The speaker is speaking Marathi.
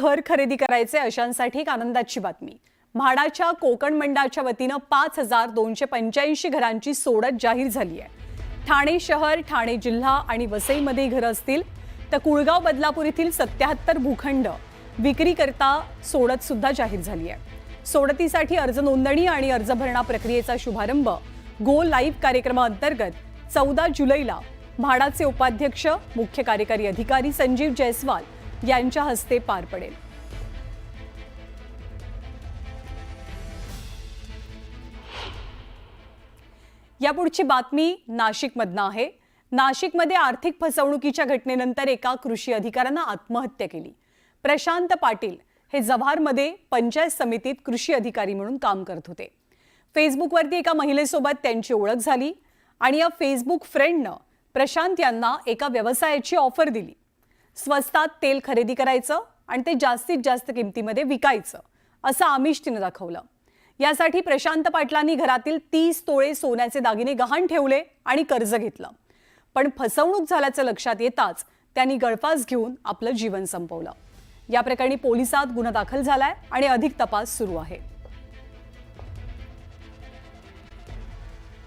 घर खरेदी करायचे अशांसाठी एक आनंदाची बातमी। म्हाडाच्या कोकण मंडळाच्या वतीने 5285 घरांची सोडत जाहीर झाली आहे। ठाणे शहर, ठाणे जिल्हा आणि वसईमध्ये घरे असतील, तर कुळगाव बदलापूर येथील 77 भूखंड विक्री करता सोडत सुद्धा जाहीर झाली आहे। सोडतीसाठी अर्ज नोंदणी आणि अर्ज भरणा प्रक्रियेचा शुभारंभ गो लाईव्ह कार्यक्रमाअंतर्गत 14 जुलैला म्हाडाचे उपाध्यक्ष मुख्य कार्यकारी अधिकारी संजीव जयस्वाल यांच्या हस्ते पार पडेल। यापुढची बातमी नाशिकमधून आहे। नाशिकमध्ये आर्थिक फसवणुकीच्या घटनेनंतर एका कृषी अधिकाऱ्याने आत्महत्या केली। प्रशांत पाटील हे जव्हारमध्ये पंचायत समितीत कृषी अधिकारी म्हणून काम करत होते। फेसबुकवरती एका महिलेसोबत त्यांची ओळख झाली आणि या फेसबुक फ्रेंडने प्रशांत यांना एका व्यवसायाची ऑफर दिली। स्वस्तात तेल खरेदी करायचं आणि ते जास्तीत जास्त किमतीमध्ये विकायचं असं आमिष तिने दाखवलं। यासाठी प्रशांत पाटलांनी घरातील 30 तोळे सोन्याचे दागिने गहाण ठेवले आणि कर्ज घेतलं। पण फसवणूक झाल्याचं लक्षात येताच त्यांनी गळफास घेऊन आपलं जीवन संपवलं। या प्रकरणी पोलिसात गुन्हा दाखल झालाय आणि अधिक तपास सुरू आहे।